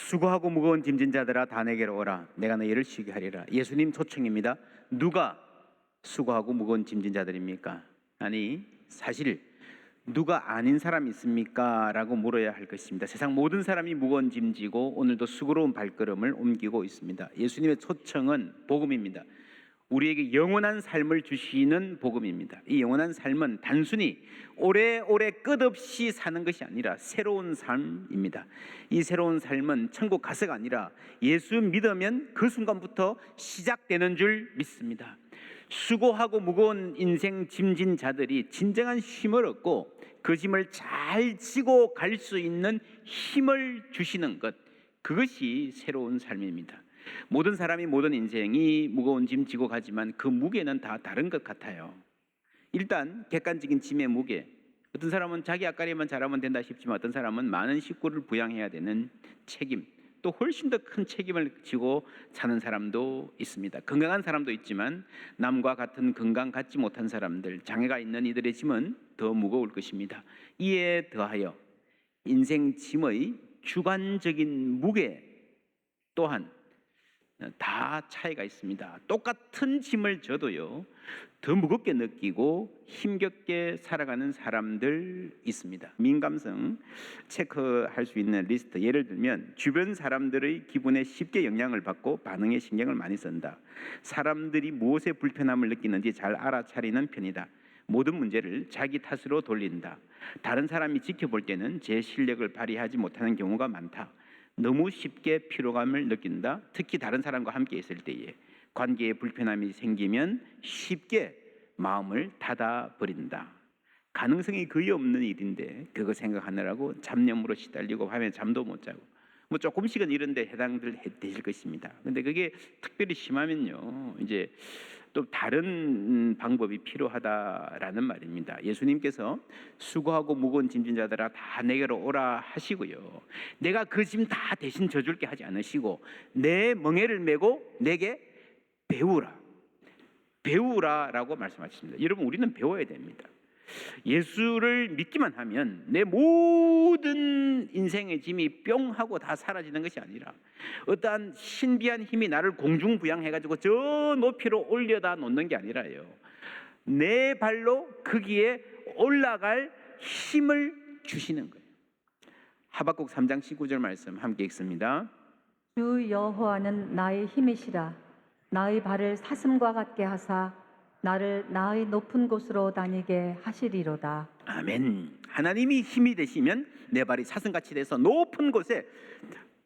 수고하고 무거운 짐진 자들아 다 내게로 오라 내가 너희를 쉬게 하리라. 예수님 초청입니다. 누가 수고하고 무거운 짐진 자들입니까? 아니 사실 누가 아닌 사람이 있습니까? 라고 물어야 할 것입니다. 세상 모든 사람이 무거운 짐지고 오늘도 수고로운 발걸음을 옮기고 있습니다. 예수님의 초청은 복음입니다. 우리에게 영원한 삶을 주시는 복음입니다. 이 영원한 삶은 단순히 오래오래 끝없이 사는 것이 아니라 새로운 삶입니다. 이 새로운 삶은 천국 가서가 아니라 예수 믿으면 그 순간부터 시작되는 줄 믿습니다. 수고하고 무거운 인생 짐진 자들이 진정한 쉼을 얻고 그 짐을 잘 지고 갈 수 있는 힘을 주시는 것, 그것이 새로운 삶입니다. 모든 사람이 모든 인생이 무거운 짐 지고 가지만 그 무게는 다 다른 것 같아요. 일단 객관적인 짐의 무게, 어떤 사람은 자기 앞가림만 잘하면 된다 싶지만 어떤 사람은 많은 식구를 부양해야 되는 책임, 또 훨씬 더 큰 책임을 지고 사는 사람도 있습니다. 건강한 사람도 있지만 남과 같은 건강 갖지 못한 사람들, 장애가 있는 이들의 짐은 더 무거울 것입니다. 이에 더하여 인생 짐의 주관적인 무게 또한 다 차이가 있습니다. 똑같은 짐을 져도요 더 무겁게 느끼고 힘겹게 살아가는 사람들 있습니다. 민감성 체크할 수 있는 리스트, 예를 들면 주변 사람들의 기분에 쉽게 영향을 받고 반응에 신경을 많이 쓴다. 사람들이 무엇에 불편함을 느끼는지 잘 알아차리는 편이다. 모든 문제를 자기 탓으로 돌린다. 다른 사람이 지켜볼 때는 제 실력을 발휘하지 못하는 경우가 많다. 너무 쉽게 피로감을 느낀다. 특히 다른 사람과 함께 있을 때에 관계에 불편함이 생기면 쉽게 마음을 닫아버린다. 가능성이 거의 없는 일인데 그거 생각하느라고 잡념으로 시달리고 밤에 잠도 못 자고 뭐 조금씩은 이런 데 되실 것입니다. 근데 그게 특별히 심하면요 이제 또 다른 방법이 필요하다라는 말입니다. 예수님께서 수고하고 무거운 짐진 자들아 다 내게로 오라 하시고요, 내가 그 짐 다 대신 져줄게 하지 않으시고 내 멍에를 메고 내게 배우라라고 말씀하십니다. 여러분, 우리는 배워야 됩니다. 예수를 믿기만 하면 내 모든 인생의 짐이 뿅 하고 다 사라지는 것이 아니라 어떠한 신비한 힘이 나를 공중부양해가지고 저 높이로 올려다 놓는 게 아니라요, 내 발로 거기에 올라갈 힘을 주시는 거예요. 하박국 3장 19절 말씀 함께 읽습니다. 주 여호와는 나의 힘이시라. 나의 발을 사슴과 같게 하사 나를 나의 높은 곳으로 다니게 하시리로다. 아멘. 하나님이 힘이 되시면 내 발이 사슴같이 돼서 높은 곳에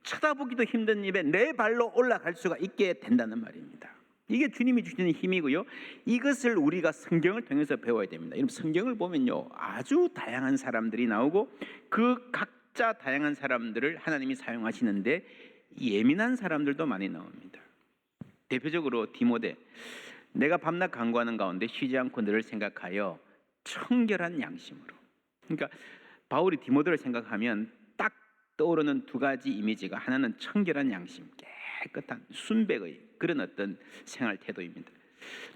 쳐다보기도 힘든 입에 내 발로 올라갈 수가 있게 된다는 말입니다. 이게 주님이 주시는 힘이고요, 이것을 우리가 성경을 통해서 배워야 됩니다. 여러분, 성경을 보면요 아주 다양한 사람들이 나오고 그 각자 다양한 사람들을 하나님이 사용하시는데 예민한 사람들도 많이 나옵니다. 대표적으로 디모데, 내가 밤낮 간구하는 가운데 쉬지 않고 너를 생각하여 청결한 양심으로. 그러니까 바울이 디모데를 생각하면 딱 떠오르는 두 가지 이미지가, 하나는 청결한 양심, 깨끗한 순백의 그런 어떤 생활 태도입니다.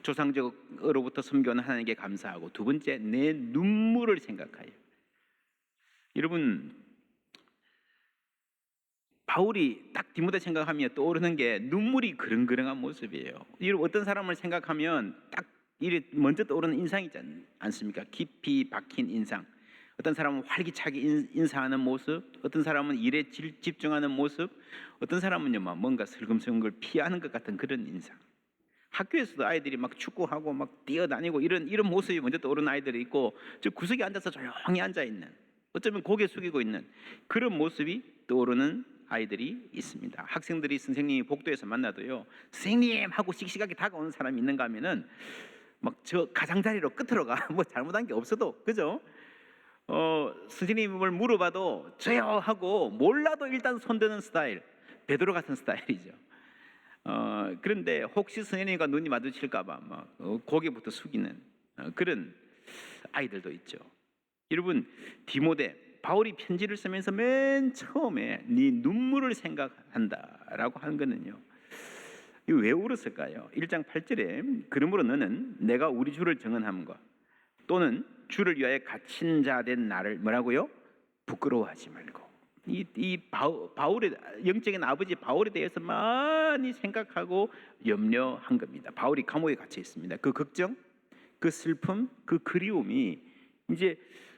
조상적으로부터 섬겨온 하나님께 감사하고, 두 번째 내 눈물을 생각하여. 여러분, 바울이 딱 디모데 생각하면 떠오르는 게 눈물이 그릉그릉한 모습이에요. 어떤 사람을 생각하면 딱 이래 먼저 떠오르는 인상이 있지 않습니까? 깊이 박힌 인상. 어떤 사람은 활기차게 인사하는 모습, 어떤 사람은 일에 집중하는 모습, 어떤 사람은요 뭔가 슬금슬금 걸 피하는 것 같은 그런 인상. 학교에서도 아이들이 막 축구하고 막 뛰어다니고 이런 모습이 먼저 떠오르는 아이들이 있고, 저 구석에 앉아서 조용히 앉아 있는, 어쩌면 고개 숙이고 있는 그런 모습이 떠오르는 아이들이 있습니다. 학생들이 선생님이 복도에서 만나도요, 선생님 하고 씩씩하게 다가오는 사람이 있는가 하면은 막 저 가장자리로 끝으로 가. 뭐 잘못한 게 없어도, 그죠? 선생님을 물어봐도 저요 하고 몰라도 일단 손드는 스타일, 베드로 같은 스타일이죠. 그런데 혹시 선생님과 눈이 마주칠까봐 막 고개부터 숙이는 그런 아이들도 있죠. 여러분, 디모데, 바울이 편지를 쓰면서 맨 처음에 네 눈물을 생각한다라고 하는 거는요, 왜 울었을까요? 1장 8절에 그러므로 너는 내가 우리 주를 정언함과 또는 주를 위하여 갇힌 자 된 나를 뭐라고요? 부끄러워하지 말고. 바울의 영적인 아버지 바울에 대해서 많이 생각하고 염려한 겁니다. 바울이 감옥에 갇혀 있습니다. 그 걱정, 그 슬픔, 그 그리움이 이제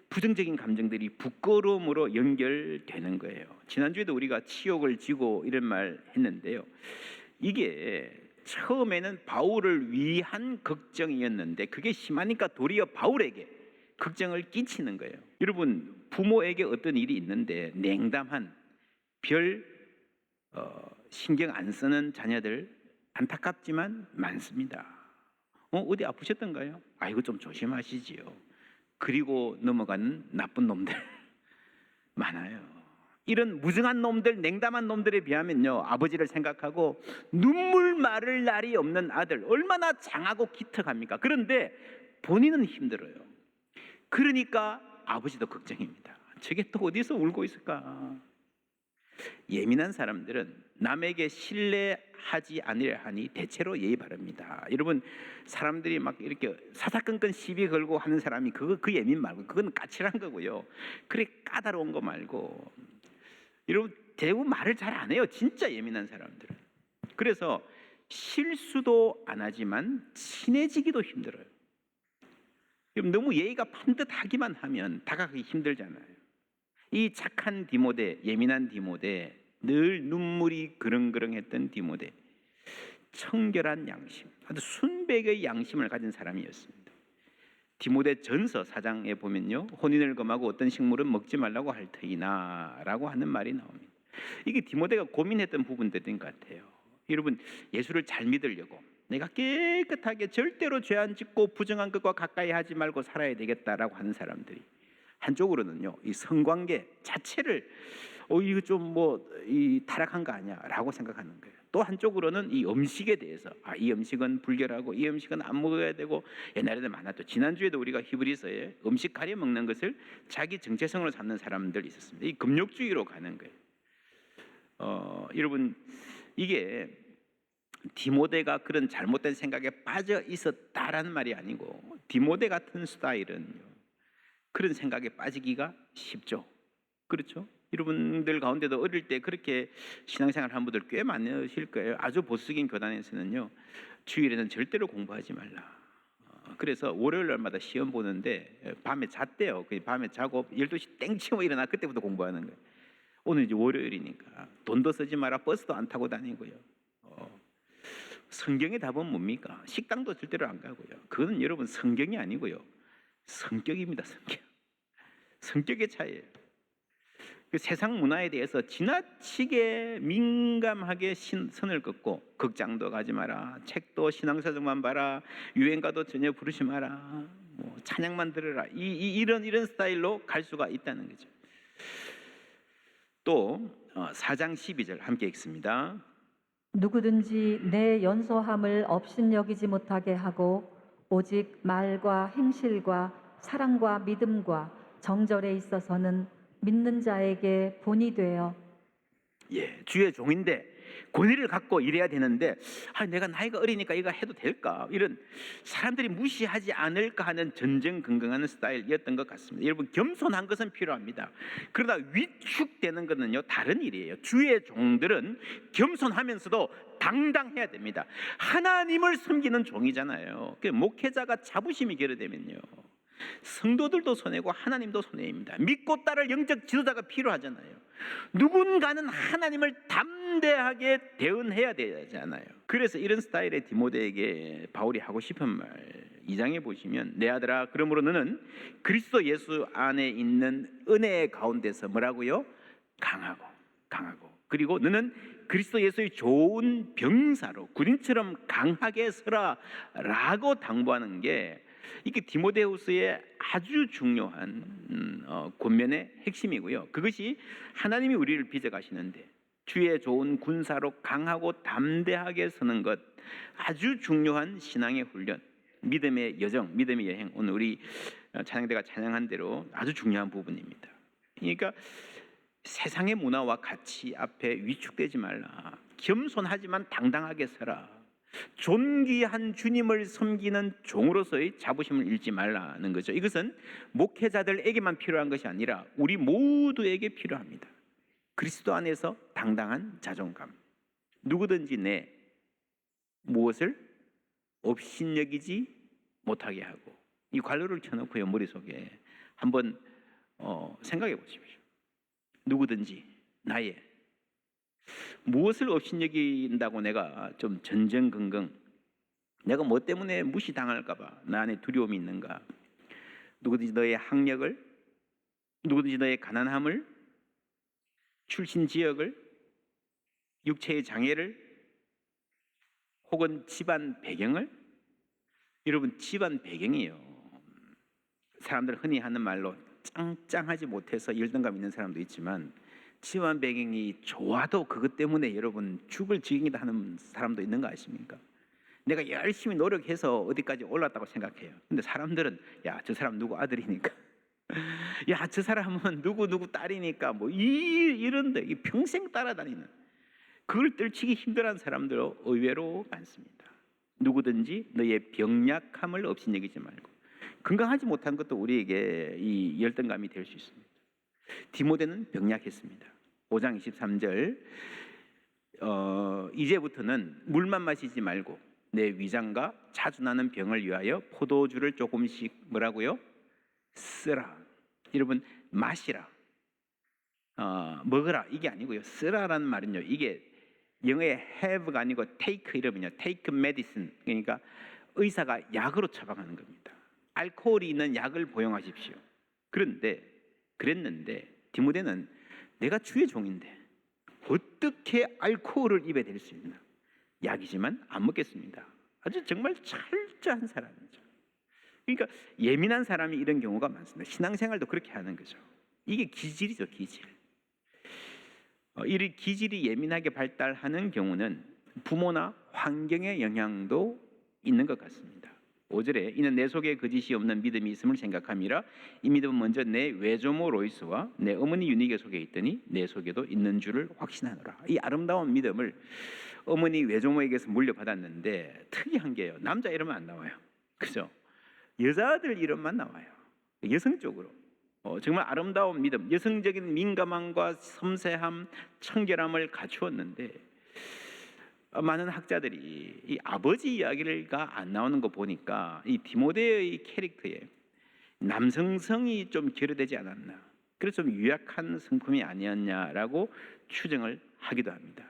부정적인 감정들이 부끄러움으로 연결되는 거예요. 지난주에도 우리가 치욕을 지고 이런 말 했는데요. 이게 처음에는 바울을 위한 걱정이었는데 그게 심하니까 도리어 바울에게 걱정을 끼치는 거예요. 여러분, 부모에게 어떤 일이 있는데 냉담한 별 신경 안 쓰는 자녀들 안타깝지만 많습니다. 어디 아프셨던가요? 이거 좀 조심하시지요. 그리고 넘어가는 나쁜 놈들 많아요. 이런 무정한 놈들, 냉담한 놈들에 비하면요, 아버지를 생각하고 눈물 마를 날이 없는 아들 얼마나 장하고 기특합니까? 그런데 본인은 힘들어요. 그러니까 아버지도 걱정입니다. 저게 또 어디서 울고 있을까? 예민한 사람들은 남에게 신뢰하지 않으려 하니 대체로 예의 바릅니다. 여러분, 사람들이 막 이렇게 사사건건 시비 걸고 하는 사람이 그 예민 말고 그건 까칠한 거고요. 그래 까다로운 거 말고, 여러분 대부분 말을 잘 안 해요. 진짜 예민한 사람들은. 그래서 실수도 안 하지만 친해지기도 힘들어요. 너무 예의가 반듯하기만 하면 다가가기 힘들잖아요. 이 착한 디모데, 예민한 디모데, 늘 눈물이 그렁그렁했던 디모데, 청결한 양심, 아주 순백의 양심을 가진 사람이었습니다. 디모데 전서 4장에 보면요, 혼인을 금하고 어떤 식물은 먹지 말라고 할 터이나 라고 하는 말이 나옵니다. 이게 디모데가 고민했던 부분들인 것 같아요. 여러분, 예수를 잘 믿으려고 내가 깨끗하게 절대로 죄 안 짓고 부정한 것과 가까이 하지 말고 살아야 되겠다라고 하는 사람들이 한쪽으로는요, 이 성관계 자체를 이거 좀 이 타락한 거 아니야라고 생각하는 거예요. 또 한쪽으로는 이 음식에 대해서 이 음식은 불결하고 이 음식은 안 먹어야 되고, 옛날에는 많았죠. 지난주에도 우리가 히브리서에 음식 가려 먹는 것을 자기 정체성으로 삼는 사람들이 있었습니다. 이 금욕주의로 가는 거예요. 여러분, 이게 디모데가 그런 잘못된 생각에 빠져 있었다라는 말이 아니고, 디모데 같은 스타일은 그런 생각에 빠지기가 쉽죠. 그렇죠? 여러분들 가운데도 어릴 때 그렇게 신앙생활 한 분들 꽤 많으실 거예요. 아주 보수적인 교단에서는요, 주일에는 절대로 공부하지 말라. 그래서 월요일 날마다 시험 보는데 밤에 잤대요. 밤에 자고 12시 땡 치고 일어나 그때부터 공부하는 거예요. 오늘 이제 월요일이니까 돈도 쓰지 마라, 버스도 안 타고 다니고요. 성경의 답은 뭡니까? 식당도 절대로 안 가고요. 그거는 여러분 성경이 아니고요, 성격입니다. 성격의 차이예요. 그 세상 문화에 대해서 지나치게 민감하게 선을 긋고, 극장도 가지 마라, 책도 신앙서적만 봐라, 유행가도 전혀 부르지 마라, 찬양만 들으라, 이런 스타일로 갈 수가 있다는 거죠. 또 4장 12절 함께 읽습니다. 누구든지 내 연소함을 업신여기지 못하게 하고 오직 말과 행실과 사랑과 믿음과 정절에 있어서는 믿는 자에게 본이 되어, 주의 종인데 권위를 갖고 일해야 되는데 내가 나이가 어리니까 이거 해도 될까, 이런 사람들이 무시하지 않을까 하는 전전긍긍하는 스타일이었던 것 같습니다. 여러분, 겸손한 것은 필요합니다. 그러다 위축되는 것은요, 다른 일이에요. 주의 종들은 겸손하면서도 당당해야 됩니다. 하나님을 섬기는 종이잖아요. 목회자가 자부심이 결여되면요, 성도들도 손해고 하나님도 손해입니다. 믿고 따를 영적 지도자가 필요하잖아요. 누군가는 하나님을 담대하게 대응해야 되잖아요. 그래서 이런 스타일의 디모데에게 바울이 하고 싶은 말 2장에 보시면, 내 아들아, 그러므로 너는 그리스도 예수 안에 있는 은혜 가운데서 뭐라고요? 강하고 그리고 너는 그리스도 예수의 좋은 병사로 군인처럼 강하게 서라 라고 당부하는 게 이게 디모데후서의 아주 중요한 권면의 핵심이고요. 그것이 하나님이 우리를 빚어가시는데 주의 좋은 군사로 강하고 담대하게 서는 것, 아주 중요한 신앙의 훈련, 믿음의 여정, 믿음의 여행, 오늘 우리 찬양대가 찬양한 대로 아주 중요한 부분입니다. 그러니까 세상의 문화와 가치 앞에 위축되지 말라. 겸손하지만 당당하게 서라. 존귀한 주님을 섬기는 종으로서의 자부심을 잃지 말라는 거죠. 이것은 목회자들에게만 필요한 것이 아니라 우리 모두에게 필요합니다. 그리스도 안에서 당당한 자존감. 누구든지 내 무엇을 업신여기지 못하게 하고, 이 관로를 켜놓고요 머릿속에 한번 생각해 보십시오. 누구든지 나의 무엇을 업신여긴다고 내가 좀 전전긍긍, 내가 뭐 때문에 무시당할까 봐 나 안에 두려움이 있는가? 누구든지 너의 학력을, 누구든지 너의 가난함을, 출신 지역을, 육체의 장애를, 혹은 집안 배경을. 여러분, 집안 배경이에요. 사람들 흔히 하는 말로 짱짱하지 못해서 열등감 있는 사람도 있지만, 집안 배경이 좋아도 그것 때문에 여러분 죽을 지경이다 하는 사람도 있는 거 아십니까? 내가 열심히 노력해서 어디까지 올랐다고 생각해요. 근데 사람들은 야, 저 사람 누구 아들이니까, 야, 저 사람은 누구 딸이니까, 뭐 이런데 평생 따라다니는, 그걸 떨치기 힘들어하는 사람들 의외로 많습니다. 누구든지 너의 병약함을 업신여기지 말고. 건강하지 못한 것도 우리에게 이 열등감이 될 수 있습니다. 디모데는 병약했습니다. 5장 23절, 이제부터는 물만 마시지 말고 내 위장과 자주 나는 병을 위하여 포도주를 조금씩 뭐라고요? 쓰라. 여러분, 마시라, 먹으라 이게 아니고요. 쓰라라는 말은요, 이게 영어의 have가 아니고 take 이러면요, take medicine, 그러니까 의사가 약으로 처방하는 겁니다. 알코올이 있는 약을 복용하십시오. 그랬는데 디모데는 내가 주의 종인데 어떻게 알코올을 입에 댈 수 있나? 약이지만 안 먹겠습니다. 아주 정말 철저한 사람이죠. 그러니까 예민한 사람이 이런 경우가 많습니다. 신앙생활도 그렇게 하는 거죠. 이게 기질이죠, 기질. 이 기질이 예민하게 발달하는 경우는 부모나 환경의 영향도 있는 것 같습니다. 5절에 이는 내 속에 거짓이 없는 믿음이 있음을 생각함이라. 이 믿음은 먼저 내 외조모 로이스와 내 어머니 유니게 속에 있더니 내 속에도 있는 줄을 확신하노라. 이 아름다운 믿음을 어머니 외조모에게서 물려받았는데 특이한 게요, 남자 이름은 안 나와요. 그죠? 여자들 이름만 나와요. 여성적으로 정말 아름다운 믿음, 여성적인 민감함과 섬세함, 청결함을 갖추었는데, 많은 학자들이 이 아버지 이야기가 안 나오는 거 보니까 이 디모데의 캐릭터에 남성성이 좀 결여되지 않았나, 그래서 좀 유약한 성품이 아니었냐라고 추정을 하기도 합니다.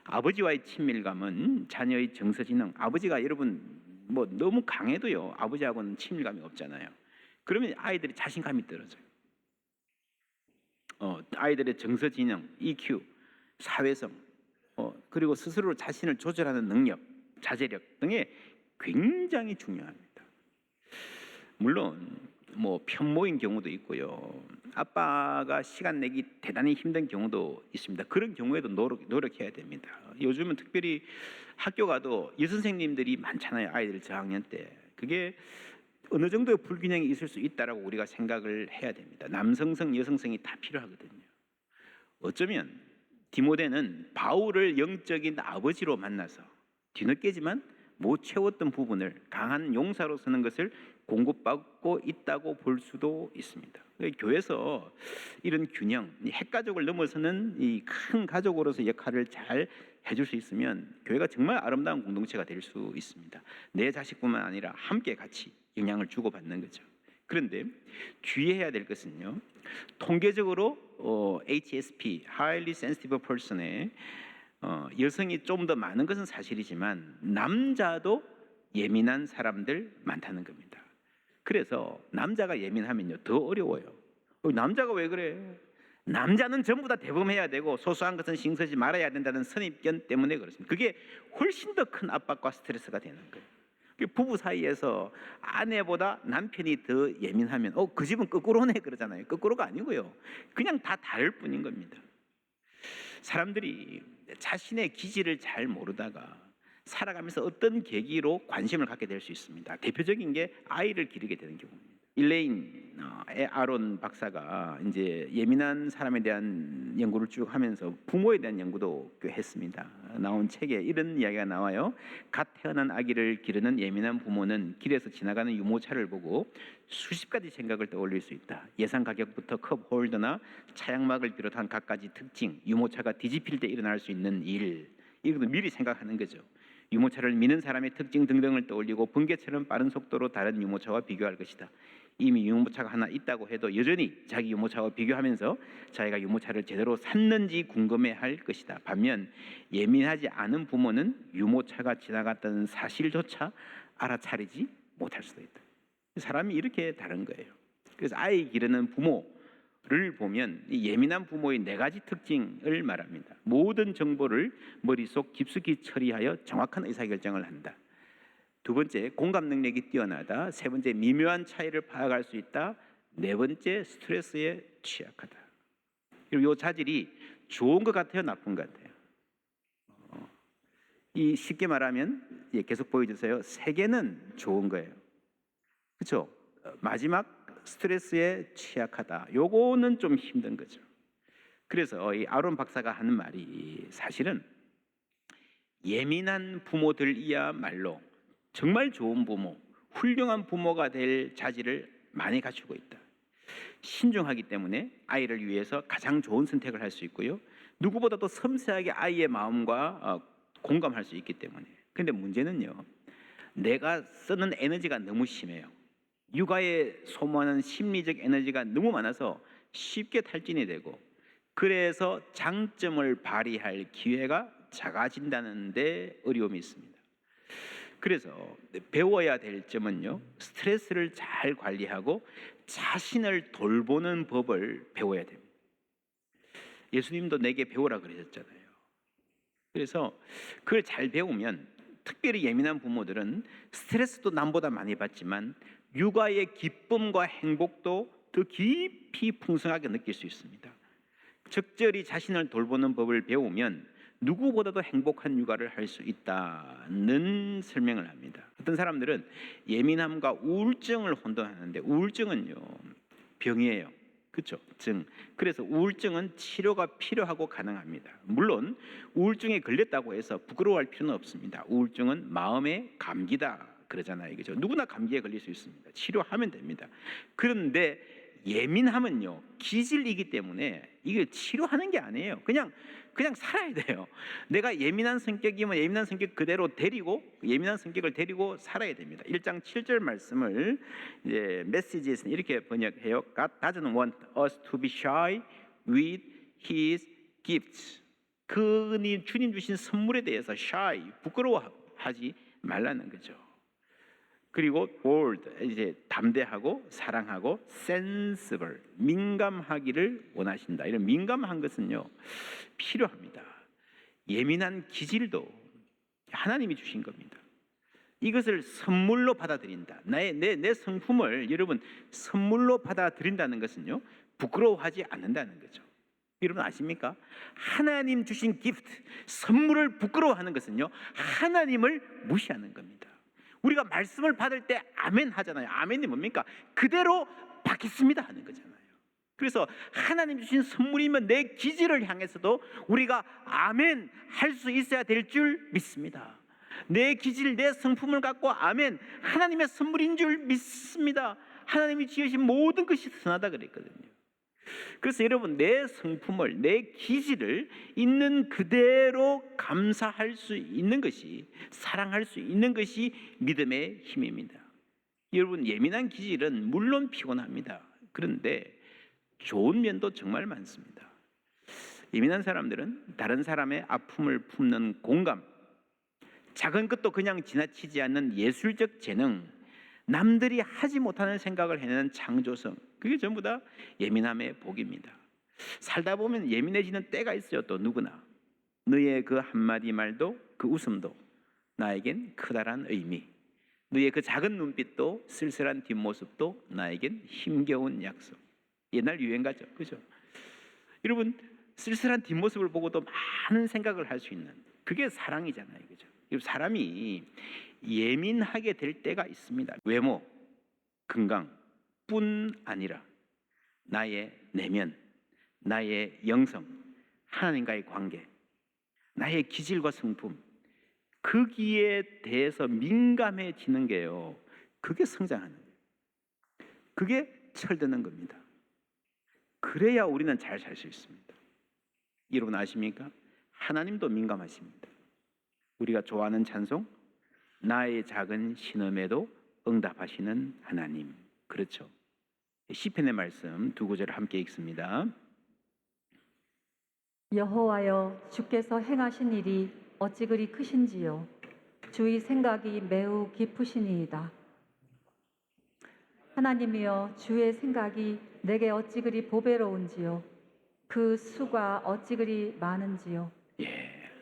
아버지와의 친밀감은 자녀의 정서지능, 아버지가 여러분 뭐 너무 강해도요 아버지하고는 친밀감이 없잖아요. 그러면 아이들이 자신감이 떨어져요. 아이들의 정서지능, EQ, 사회성, 그리고 스스로 자신을 조절하는 능력, 자제력 등에 굉장히 중요합니다. 물론 뭐 편모인 경우도 있고요, 아빠가 시간 내기 대단히 힘든 경우도 있습니다. 그런 경우에도 노력해야 됩니다. 요즘은 특별히 학교 가도 여선생님들이 많잖아요. 아이들 저학년 때. 그게 어느 정도의 불균형이 있을 수 있다라고 우리가 생각을 해야 됩니다. 남성성, 여성성이 다 필요하거든요. 어쩌면 디모데는 바울을 영적인 아버지로 만나서 뒤늦게지만 못 채웠던 부분을 강한 용사로 서는 것을 공급받고 있다고 볼 수도 있습니다. 교회에서 이런 균형, 핵가족을 넘어서는 이 큰 가족으로서 역할을 잘 해줄 수 있으면 교회가 정말 아름다운 공동체가 될 수 있습니다. 내 자식뿐만 아니라 함께 같이 영향을 주고받는 거죠. 그런데 주의해야 될 것은요, 통계적으로 HSP, Highly Sensitive Person에 여성이 좀 더 많은 것은 사실이지만 남자도 예민한 사람들 많다는 겁니다. 그래서 남자가 예민하면요 더 어려워요. 남자가 왜 그래? 남자는 전부 다 대범해야 되고 소소한 것은 신경쓰지 말아야 된다는 선입견 때문에 그렇습니다. 그게 훨씬 더 큰 압박과 스트레스가 되는 거예요. 부부 사이에서 아내보다 남편이 더 예민하면 그 집은 거꾸로네 그러잖아요. 거꾸로가 아니고요, 그냥 다 다를 뿐인 겁니다. 사람들이 자신의 기질을 잘 모르다가 살아가면서 어떤 계기로 관심을 갖게 될 수 있습니다. 대표적인 게 아이를 기르게 되는 경우입니다. 일레인 아론 박사가 이제 예민한 사람에 대한 연구를 쭉 하면서 부모에 대한 연구도 꽤 했습니다. 나온 책에 이런 이야기가 나와요. 갓 태어난 아기를 기르는 예민한 부모는 길에서 지나가는 유모차를 보고 수십 가지 생각을 떠올릴 수 있다. 예상 가격부터 컵 홀더나 차양막을 비롯한 갖가지 특징, 유모차가 뒤집힐 때 일어날 수 있는 일, 이것도 미리 생각하는 거죠. 유모차를 미는 사람의 특징 등등을 떠올리고 번개처럼 빠른 속도로 다른 유모차와 비교할 것이다. 이미 유모차가 하나 있다고 해도 여전히 자기 유모차와 비교하면서 자기가 유모차를 제대로 샀는지 궁금해할 것이다. 반면 예민하지 않은 부모는 유모차가 지나갔다는 사실조차 알아차리지 못할 수도 있다. 사람이 이렇게 다른 거예요. 그래서 아이 기르는 부모를 보면 이 예민한 부모의 네 가지 특징을 말합니다. 모든 정보를 머릿속 깊숙이 처리하여 정확한 의사결정을 한다. 두 번째, 공감 능력이 뛰어나다. 세 번째, 미묘한 차이를 파악할 수 있다. 네 번째, 스트레스에 취약하다. 그리고 이 자질이 좋은 것 같아요, 나쁜 것 같아요? 이 쉽게 말하면 계속 보여주세요. 세 개는 좋은 거예요. 그렇죠? 마지막 스트레스에 취약하다. 요거는 좀 힘든 거죠. 그래서 이 아론 박사가 하는 말이 사실은 예민한 부모들이야말로 정말 좋은 부모, 훌륭한 부모가 될 자질을 많이 갖추고 있다. 신중하기 때문에 아이를 위해서 가장 좋은 선택을 할 수 있고요. 누구보다도 섬세하게 아이의 마음과 공감할 수 있기 때문에. 그런데 문제는요, 내가 쓰는 에너지가 너무 심해요. 육아에 소모하는 심리적 에너지가 너무 많아서 쉽게 탈진이 되고, 그래서 장점을 발휘할 기회가 작아진다는 데 어려움이 있습니다. 그래서 배워야 될 점은요, 스트레스를 잘 관리하고 자신을 돌보는 법을 배워야 됩니다. 예수님도 내게 배우라 그러셨잖아요. 그래서 그걸 잘 배우면, 특별히 예민한 부모들은 스트레스도 남보다 많이 받지만 육아의 기쁨과 행복도 더 깊이 풍성하게 느낄 수 있습니다. 적절히 자신을 돌보는 법을 배우면 누구보다도 행복한 육아를 할 수 있다는 설명을 합니다. 어떤 사람들은 예민함과 우울증을 혼동하는데, 우울증은요 병이에요. 그렇죠? 증. 그래서 우울증은 치료가 필요하고 가능합니다. 물론 우울증에 걸렸다고 해서 부끄러워할 필요는 없습니다. 우울증은 마음의 감기다 그러잖아요. 그죠? 누구나 감기에 걸릴 수 있습니다. 치료하면 됩니다. 그런데 예민함은요 기질이기 때문에 이게 치료하는 게 아니에요. 그냥 살아야 돼요. 내가 예민한 성격이면 예민한 성격 그대로 데리고, 예민한 성격을 데리고 살아야 됩니다. 1장 7절 말씀을 이제 메시지에서는 이렇게 번역해요. God doesn't want us to be shy with His gifts. 그분이 주님 주신 선물에 대해서 shy, 부끄러워하지 말라는 거죠. 그리고 bold, 이제 담대하고 사랑하고 sensible, 민감하기를 원하신다. 이런 민감한 것은요 필요합니다. 예민한 기질도 하나님이 주신 겁니다. 이것을 선물로 받아들인다. 내 성품을 여러분 선물로 받아들인다는 것은요 부끄러워하지 않는다는 거죠. 여러분 아십니까? 하나님 주신 기프트, 선물을 부끄러워하는 것은요 하나님을 무시하는 겁니다. 우리가 말씀을 받을 때 아멘 하잖아요. 아멘이 뭡니까? 그대로 받겠습니다 하는 거잖아요. 그래서 하나님 주신 선물이면 내 기질을 향해서도 우리가 아멘 할 수 있어야 될 줄 믿습니다. 내 기질, 내 성품을 갖고 아멘, 하나님의 선물인 줄 믿습니다. 하나님이 지으신 모든 것이 선하다 그랬거든요. 그래서 여러분 내 성품을, 내 기질을 있는 그대로 감사할 수 있는 것이, 사랑할 수 있는 것이 믿음의 힘입니다. 여러분 예민한 기질은 물론 피곤합니다. 그런데 좋은 면도 정말 많습니다. 예민한 사람들은 다른 사람의 아픔을 품는 공감, 작은 것도 그냥 지나치지 않는 예술적 재능, 남들이 하지 못하는 생각을 해내는 창조성, 그게 전부 다 예민함의 복입니다. 살다 보면 예민해지는 때가 있어요. 또 누구나. 너의 그 한마디 말도, 그 웃음도 나에겐 크다란 의미, 너의 그 작은 눈빛도, 쓸쓸한 뒷모습도 나에겐 힘겨운 약속. 옛날 유행가죠, 그죠? 여러분 쓸쓸한 뒷모습을 보고도 많은 생각을 할 수 있는, 그게 사랑이잖아요, 그죠? 사람이 예민하게 될 때가 있습니다. 외모, 건강, 뿐 아니라 나의 내면, 나의 영성, 하나님과의 관계, 나의 기질과 성품, 거기에 대해서 민감해지는 게요. 그게 성장하는 거예요. 그게 철드는 겁니다. 그래야 우리는 잘 살 수 있습니다. 여러분 아십니까? 하나님도 민감하십니다. 우리가 좋아하는 찬송, 나의 작은 신음에도 응답하시는 하나님. 그렇죠? 시편의 말씀 두 구절을 함께 읽습니다. 여호와여, 주께서 행하신 일이 어찌 그리 크신지요. 주의 생각이 매우 깊으시니이다. 하나님이여, 주의 생각이 내게 어찌 그리 보배로운지요. 그 수가 어찌 그리 많은지요.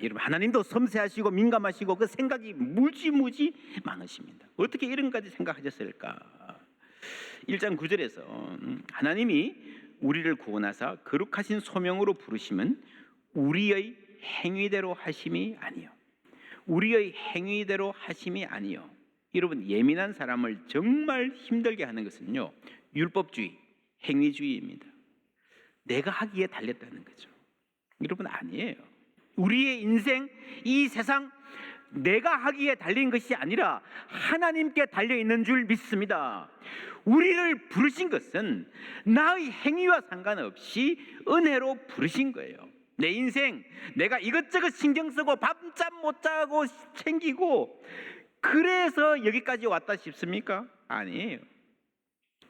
여러분 하나님도 섬세하시고 민감하시고 그 생각이 무지무지 많으십니다. 어떻게 이런까지 생각하셨을까? 1장 9절에서 하나님이 우리를 구원하사 거룩하신 소명으로 부르심은 우리의 행위대로 하심이 아니요. 우리의 행위대로 하심이 아니요. 여러분 예민한 사람을 정말 힘들게 하는 것은요, 율법주의, 행위주의입니다. 내가 하기에 달렸다는 거죠. 여러분 아니에요. 우리의 인생, 이 세상 내가 하기에 달린 것이 아니라 하나님께 달려있는 줄 믿습니다. 우리를 부르신 것은 나의 행위와 상관없이 은혜로 부르신 거예요. 내 인생 내가 이것저것 신경 쓰고 밤잠 못 자고 챙기고 그래서 여기까지 왔다 싶습니까? 아니에요.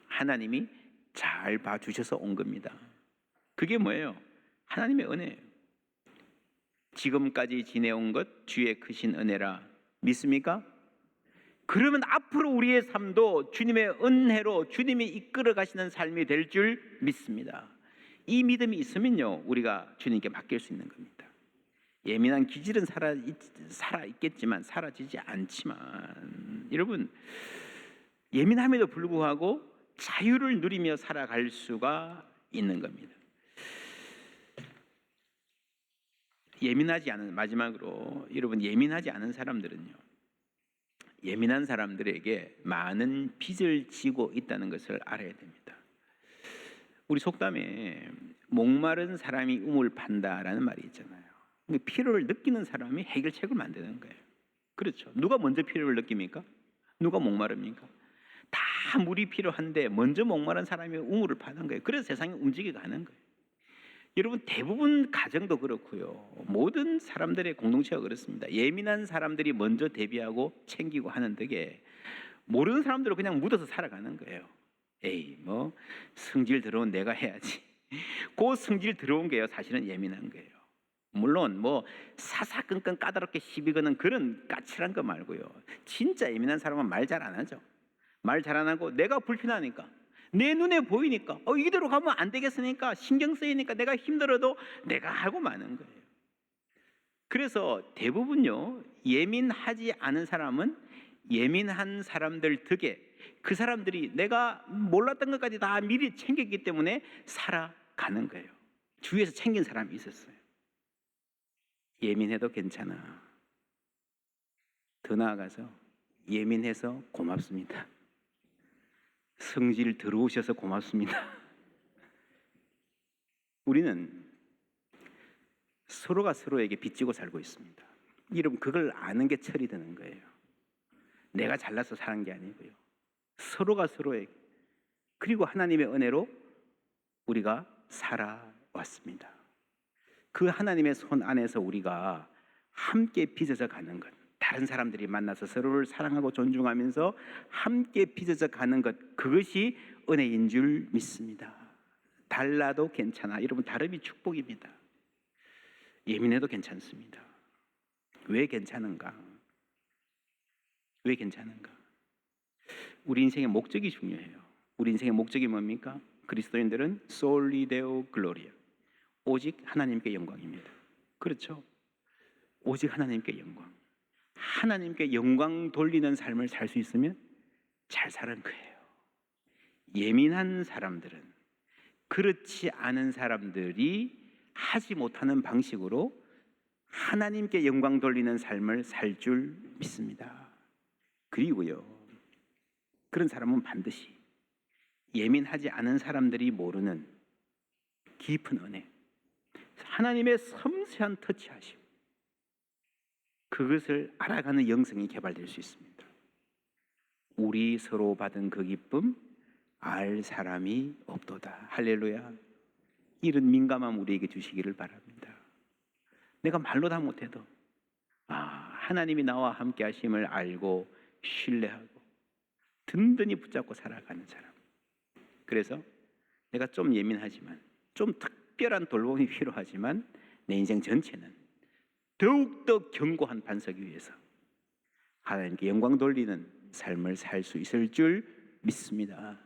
하나님이 잘 봐주셔서 온 겁니다. 그게 뭐예요? 하나님의 은혜예요. 지금까지 지내온 것 주의 크신 은혜라 믿습니까? 그러면 앞으로 우리의 삶도 주님의 은혜로 주님이 이끌어 가시는 삶이 될 줄 믿습니다. 이 믿음이 있으면요, 우리가 주님께 맡길 수 있는 겁니다. 예민한 기질은 살아 있겠지만 사라지지 않지만, 여러분 예민함에도 불구하고 자유를 누리며 살아갈 수가 있는 겁니다. 예민하지 않은, 마지막으로 여러분 예민하지 않은 사람들은요, 예민한 사람들에게 많은 빚을 지고 있다는 것을 알아야 됩니다. 우리 속담에 목마른 사람이 우물 판다라는 말이 있잖아요. 필요를 느끼는 사람이 해결책을 만드는 거예요. 그렇죠? 누가 먼저 필요를 느낍니까? 누가 목마릅니까? 다 물이 필요한데 먼저 목마른 사람이 우물을 파는 거예요. 그래서 세상이 움직여 가는 거예요. 여러분 대부분 가정도 그렇고요, 모든 사람들의 공동체가 그렇습니다. 예민한 사람들이 먼저 대비하고 챙기고 하는 덕에 모르는 사람들은 그냥 묻어서 살아가는 거예요. 에이 뭐 성질 들어온 내가 해야지. 그 성질 들어온 게요 사실은 예민한 거예요. 물론 뭐 사사건건 까다롭게 시비 거는 그런 까칠한 거 말고요, 진짜 예민한 사람은 말 잘 안 하죠. 말 잘 안 하고 내가 불편하니까, 내 눈에 보이니까 이대로 가면 안 되겠으니까, 신경 쓰이니까 내가 힘들어도 내가 하고 마는 거예요. 그래서 대부분요, 예민하지 않은 사람은 예민한 사람들 덕에 그 사람들이 내가 몰랐던 것까지 다 미리 챙겼기 때문에 살아가는 거예요. 주위에서 챙긴 사람이 있었어요. 예민해도 괜찮아. 더 나아가서 예민해서 고맙습니다. 성질 들어오셔서 고맙습니다. 우리는 서로가 서로에게 빚지고 살고 있습니다. 여러분 그걸 아는 게 철이 드는 거예요. 내가 잘나서 사는 게 아니고요, 서로가 서로에게, 그리고 하나님의 은혜로 우리가 살아왔습니다. 그 하나님의 손 안에서 우리가 함께 빚어져 가는 것, 다른 사람들이 만나서 서로를 사랑하고 존중하면서 함께 빚어져 가는 것, 그것이 은혜인 줄 믿습니다. 달라도 괜찮아. 여러분 다름이 축복입니다. 예민해도 괜찮습니다. 왜 괜찮은가? 왜 괜찮은가? 우리 인생의 목적이 중요해요. 우리 인생의 목적이 뭡니까? 그리스도인들은 솔리 데오 글로리아, 오직 하나님께 영광입니다. 그렇죠? 오직 하나님께 영광. 하나님께 영광 돌리는 삶을 살 수 있으면 잘 사는 거예요. 예민한 사람들은 그렇지 않은 사람들이 하지 못하는 방식으로 하나님께 영광 돌리는 삶을 살 줄 믿습니다. 그리고요, 그런 사람은 반드시 예민하지 않은 사람들이 모르는 깊은 은혜, 하나님의 섬세한 터치하심, 그것을 알아가는 영성이 개발될 수 있습니다. 우리 서로 받은 그 기쁨 알 사람이 없도다. 할렐루야. 이런 민감함 우리에게 주시기를 바랍니다. 내가 말로 다 못해도 하나님이 나와 함께 하심을 알고 신뢰하고 든든히 붙잡고 살아가는 사람. 그래서 내가 좀 예민하지만, 좀 특별한 돌봄이 필요하지만 내 인생 전체는 더욱더 견고한 반석 위에서 하나님께 영광 돌리는 삶을 살 수 있을 줄 믿습니다.